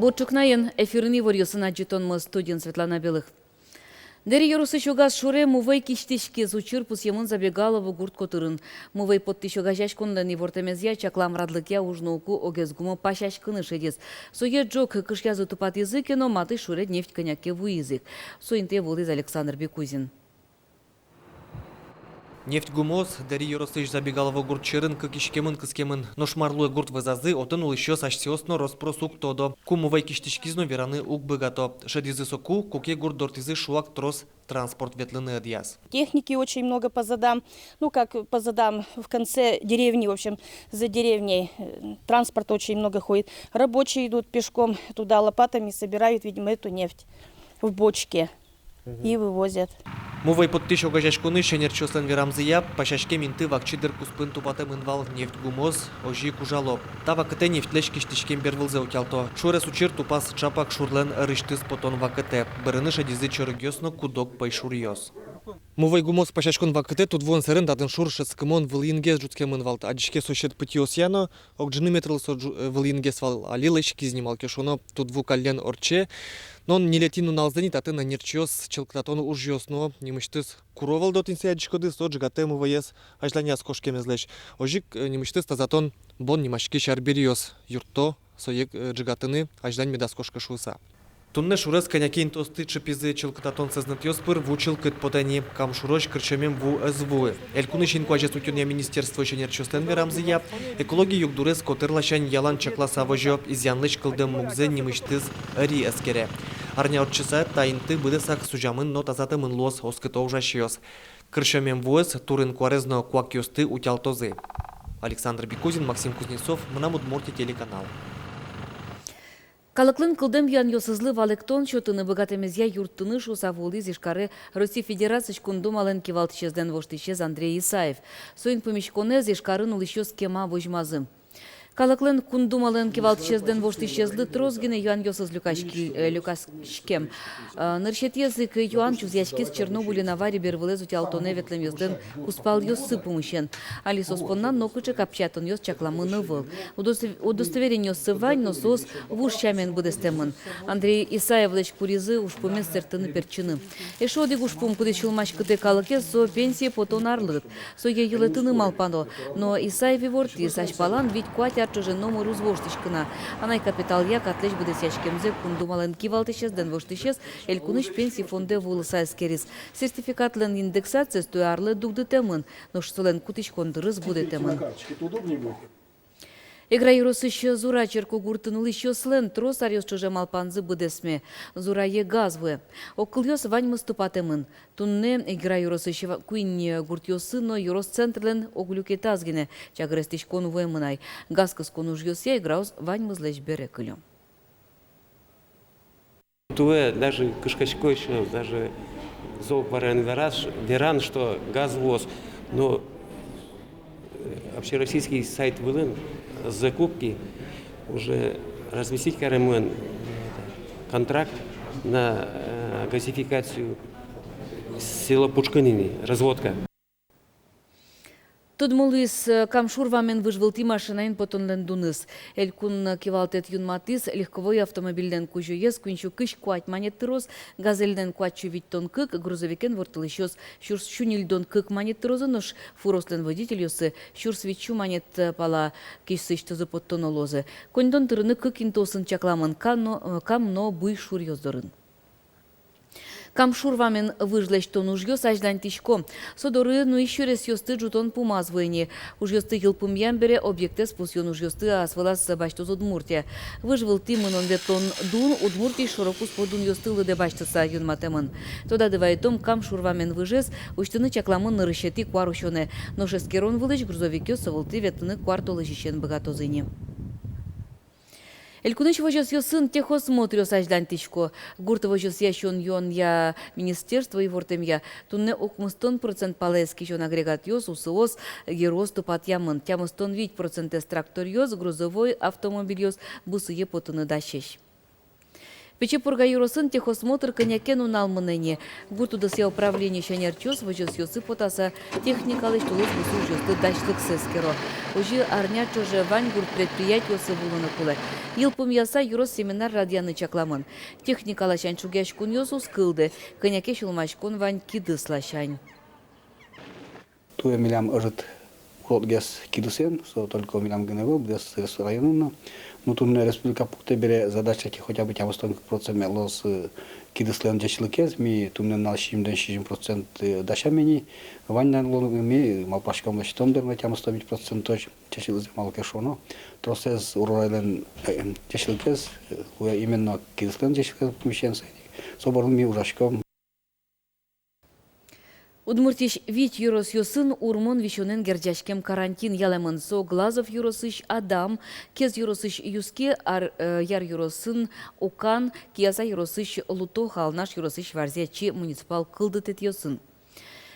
Борчукнаен эфирни варьосына житон студент Светлана Белых. Дери Yorosычогаз шуре мувей киштишки зучир пусьемын забегалову гурт котырын. Мувей подтищога жашкондан и вортемезья чаклам радлыке ужноуку огезгумо пашашкыны шедес. Сое джок кышязы тупат языке, но маты шуре нефть коняке ву язык. Суинте волыз Александр Бекузин. Нефть гумоз, Дарья Yorosыч забегалова гуртчерын, кышкемын кыскемын, но шмарлуе гурт вазазы, отын ул еще сашсиосно роспросук тодо. Кумувай киштишкизно вераны ук богато. Шедизы соку, куке гурт дортизы шуак трос транспорт ветлыны адьяс. Техники очень много по задам. Ну, как по задам в конце деревни, в общем, за деревней транспорт очень много ходит. Рабочие идут пешком туда лопатами, собирают, видимо, эту нефть в бочке и вывозят. Мувай подтищога жашкуны шенерчослен верамзыя, пашашке минты вакчидыр куспын тупаты мынвал нефть гумоз, ожи кужало. Тава кыте нефтлеш киштишкен бервылзе утялто. Шуре сучир тупас чапак шурлен рыштыз потон вакыте. Бырыны шадизы чырыгёсно кудок пайшурьёс. Мувай гумоз пашашкон вакыте тут вон сырын датын шуршы скымон вылынгез жутке мынвалт. Адишке сощет пытиос яно, окджыны метрлысо вылынгез вал алилыш кизнимал кешоно тут вукаллен орче. Нон нелетину налздани таты на нерчиос челктатону ужьосно немыштыз куровал дотинсе адишкодыс оджигате мувайес ажланяс кошкемезлеш. Ожик немыштыз тазатон бон немашки шарбериос юрто соек джигатыны ажлань медас кошка шуса. Тунне шурес конякин тосты чепизы челктатон сознатьёс пыр вучил кыт потани кам шуроч крчемем ву эзвуы. Элькуны шинкуажес утюня министерство шенерчостен верамзыя, экология югдурес котырлашань ялан чакла савожо изянлыч кылдым мугзе немыштыз ри эскере. Арня отчыса тайынты быдысак сужамын но тазатымын лос оскытов жашиос. Крчемем вуэс турын куарезно куакьосты утялтозы. Александр Бекузин, Максим Кузнецов, Мнамудмурти телеканал. Калыклын кылдым ян йосызлы валектон шотыны богатемезья юрттыны шуса волы зишкары Россия Федерация кундум ален кивалт чезден воштищез Андрей Исаев. Соин помещконе зишкарын улыщё скема вожмазы. Калыклын кундум ален кивалт чезден воштищезлы трозгины ян йосыз люкашкем. Ныршет язык юан чузячкиз Чернобыле навари бервылез утялтоне ветлем езден куспал йосы помыщен. Али соспоннан нокычы капчатон йос чакламыны выл. Удостоверение сывань, но сос вуш чамен будестемын. Андрей Исаевлыч куризы уж помес сертыны перчины. Эшоди уж пом куды чулмаш кыты калыке со пенсии потон арлыт. Со е юлетыны малпано. Но Исаеви ворти сашпалан ведь куатя чужен номер узвоштичкына. Анай капитал я котлеч будесячкемзе кундумален кивалтычез ден воштичез элькуныш пенсии фонде вулыса эскерис. Сертификатлен индексация стоярлы дугды темын, но штолен кутич кондырыз буде темын. Игра Yorosыч зура черку гуртынул еще слен трос арьос чуже малпанзы будесме. Зура е газвы. Окыльос вань мыступатемын. Тунне игра Yorosыч куин гуртьосы, но Yoros центрлен оглюкетазгине. Чагрестич кону вемынай. Газкыз кону жьосе играус вань мызлеч бере кылю. Туэ даже кышкачко еще, даже зов веран, что газвоз. Но общероссийский сайт ВЛН закупки уже разместить каремон контракт на газификацию села Пушканини, разводка. Тут молис камшурвамен выжвалти машинаин потон лендуныс. Элькун кивалтет юн матис легковой автомобильден кужуез кунчу кыш куать манеттырос, газельден куачу виттон кык, грузовикен вортылышёс шурс шунильдон кык манеттырозы, нош фурослен водитель ёсы шурс вичу манет пала кишсыштозы поттон олозы. Кондон тырыны кык интосын чакламын камно буй шур ёздорын. Камшурвамен выжлещ тон ужьё саждань тишко. Содоры, ну еще раз ёсты джутон пумазвыни. Ужьёсты гилпум ямбере объекты спусьон ужьёсты асвалас баштоз удмуртия. Выжвал тимын он ветон дун удмуртий широку сподун ёсты лыде баштоса юн матемын. Тода дывайтом камшурвамен выжес, уштыны чакламын нырышети куарушёне. Но шескерон вылыч грузовикё совылты ветыны квартолы жищен богатозыни. Элькуныч вожос ёсын техосмотрё саждан тишко. Гурта вожос ящон йон я министерство и вортем я. Тунне окмыстон процент палески жон агрегат ёс усыос герос тупат ямын. Тямыстон 5% трактор ёс грузовой автомобиль ёс бусы епотыны дащещ. Печепурга юросын техосмотр коньякен уналмыныне. Гуртудысе управление шанерчос вожос йосы потаса техникалыш тулыс бусу жосты дачлык сескеро. Ужи арня чоже вань гурт предприятиосы булыны кулы. Илпум яса юрос семинар радияны чакламын. Техникала шанчугяш кун йосу скылды. Коньяке шулмаш кун вань кидыслашань. Туя милям ожит ход гес кидусен, что только милям гневал, без района. Ну тут на республика пукте бере задача ки хотя бы тем 100% мелос кидуслен дешликез, ми тут на 60% дашамени, ванна ми малпашкам лештом дер на тем 100% точ дешлиз малкешоно. Процесс урайлен дешликез, именно кидуслен дешликез помещенцы. Соборун ми урашком. Удмуртиш вич юрос йосын урмон вишонен герджашкем карантин ялемын со Глазов юросыш Адам, кез юросыш юске яр юросын Окан, кияза юросыш Луто халнаш юросыш варзячи муниципал кылдытет йосын.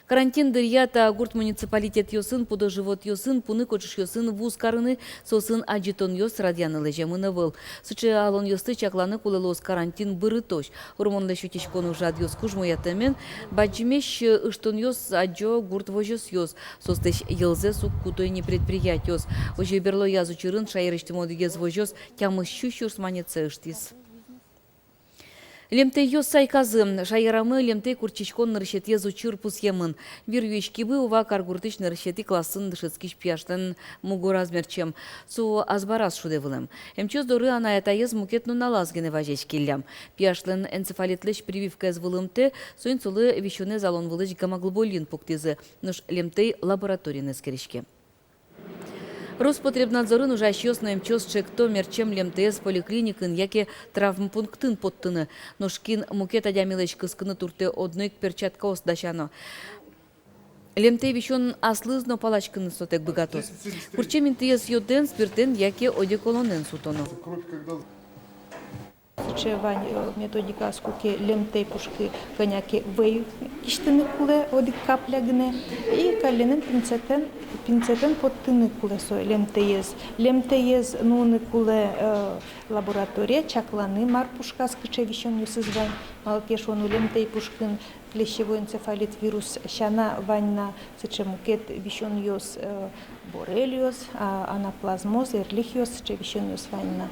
Карантин дырьята гурт муниципалитет йосын, пудо живот йосын, пуны кочыш йосын, вуз карыны, сосын аджитон йос радияны лежемыны выл. Сычы алон йосты чакланы кулелос карантин бырытош. Урмон лешутиш кону жад йос кужмоятымен, баджимеш ыштон йос аджо гурт вожос йос, состеш елзе сук кутойни предприять йос. Ожи берло язу чырын шайрышты модыгез вожос, тямы щущурс манеце ыштис. Лемте йос сайказы, шайрамы лемте курчичкон нарышет езу чырпус емын. Вир юешкибы ува каргуртыш нарышети классын дышыцкиш пияштан мугу размерчем. Су азбарас шудевылым. Эмчоз доры анаята ез мукет нуналазгене важеч келлям. Пияшлын энцефалитлыш прививка из вылымте, суин сулы вещуне залон вылыч гамоглобулин пуктизы, нуш лемтей лабораторийны скеришке. Роспотребнадзорын уже щёсно эмчос чекто мерчем лемтес поликлиникын, яке травмпунктын поттыны. Ношкин мукет адямилыш кыскыны турте одной перчатка осдашано. Лемте вишон аслызно палачкыны сотек богатос. Курчем интиес йоден спиртен, яке одеколонен сутоно. Вань методика скуки лемтей пушки коняки вей иштины куле одик каплягне и каленен пинцетен поттыны куле со лемтеез нуны куле лаборатория чакланы мар пушка скыче вишон юсызвань малкешону лемтей пушкин клещевой энцефалит вирус шана ваньна сыче мукет вишон юс боррелиоз анаплазмоз эрлихиоз сыче вишон юс ваньна.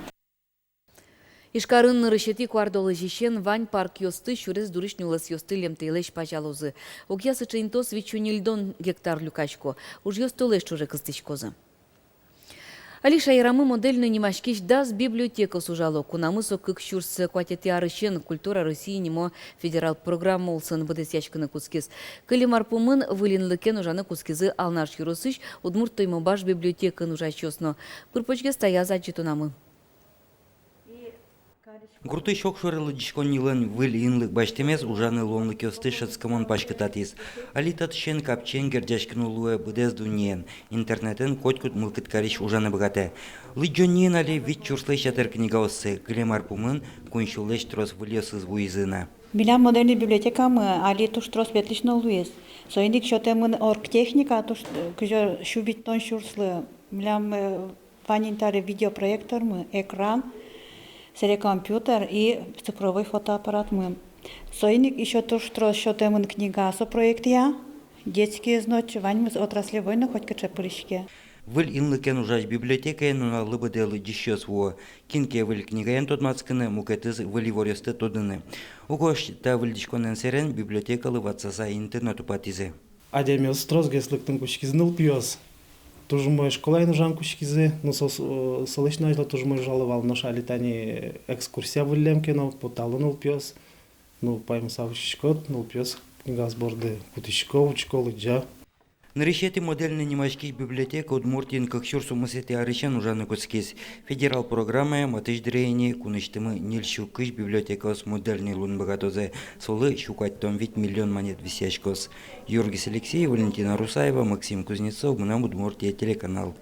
Ишкарын нырышети квардолы жишен вань парк йосты шурез дурышнюлас йосты лемтейлеш пажалозы. Огьясы чейнтос вичунильдон гектар люкачко. Уж йостолеш чуже кыстычкозы. Алиша ярамы модельный немашкиш дас библиотека сужало. Кунамысо кык шурс кватети арышен культура России немо федерал программа олсын быдес ячкыны кускиз. Кылимар пумын вылинлыкен ужаны кускизы алнаш юросыш удмурт тоймобаш библиотека нужачосно. Курпочке стоя за читунамы. Гурты шокшорылы дишконилын выл инлык баштемес ужаны лонлы кёсты шацкамон пашкататис. Алитат шен капчен гердяшкинулуэ быдез дуньен. Интернетен коткут мылкыткариш ужаны богате. Лыджоннен али вид чурслай шатер книгаосы. Клемар пумын куншулеш трос выльёсыз вуизына. Милям модерни библиотекамы али туш трос ветлично луез. Соиндик шотемын оргтехника туш кыжо шубиттон шурслы. Милям ванинтаре видеопроектор экран. Компьютер и цифровой фотоаппарат мы. Соиник еще то, что счетаем книга со проекта, детские зночи, вань отраслевой, но хоть качапырышки. Выл инлыкен ужаш библиотека, но на лыбыделы дищёс во. Кинке выл книгаен тот мацканы, мукетыз выли ворёсты тодыны. Угош та выл дишконен серен библиотека лыватсаса интернету патизе. Адемиос трос геслыктын кучкизныл пьёс. Тоже мой школа нужан кучкизе, но солычно это тоже мой жаловал наша летание экскурсия в Лемкино, по талону пьёс, ну пойм савчичкот, ну пьёс книга сборды кутичков, школы джа. Нарышети модельный немашкиш библиотека удмуртин как шурсу масети арышен ужаны куцкис. Федерал программа матыш дрейни куныштымы нильшу кыш библиотекос модельный лун богатозе солы щукать том вид миллион монет висячкос. Юргис Алексей, Валентина Русаева, Максим Кузнецов, Мунам Удмуртия, телеканал.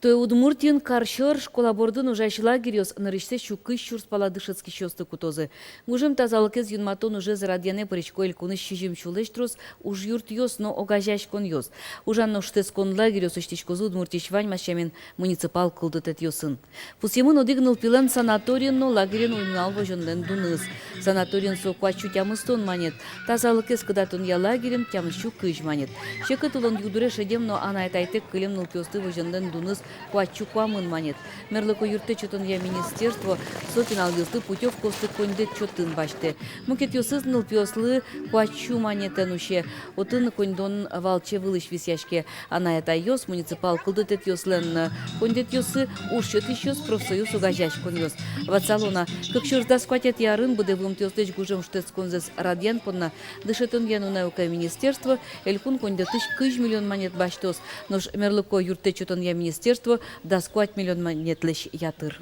Той Удмуртин каршыр школа бордын ужайш лагерёс нырышсе шукы щурс паладышецки щосты кутозы. Гужым тазалыкез юнматон уже зарадьяне паричко элькуны щижим чулештрос уж юрт ёс, но огажащ кон ёс. Ужан ноштес кон лагерёс ыштичкозу удмуртиш ваньмащамен муниципал кылдытет ёсын. Пусемын одигныл пилен санаторин, но лагерен уймнал вожонлен дуныз. Санаторин со квачу тямыстон манет. Тазалыкез кыдатон я лагерем тямыщу кыж манет. Шекыт улон юдуре шедем, но анайтайтек кылем ныл пёсты вожонлен дуныз квачу квамын манет. Мерлыко юрте чотон я министерство со финалгызды путевкосты коньдет чотын башты. Мукет ёсыз ныл пёслы квачу манетен уще. Отын коньдон валче вылыш висяшке. Анаята ёс муниципал кылдытет ёслен коньдет ёсы ушчет ищёс профсоюз угажащ кон ёс. Ватсалона, как шурда скватят ярын буде влум тёстыч гужем штец конзес радьян понна. Дышетон яну наука министерство элькун коньдетыш 1 миллион монет баштос. Нож мерлыко юрте чотон я министерство да сквать миллион монет лещ ятыр.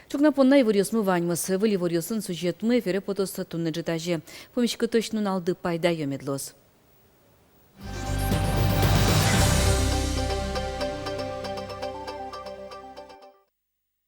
Чукна понна и варьёс мы ваньмас, выли варьёсын сюжет мы эфире потоста тунны джитаже. Помещка точно налды пайда ёмедлос.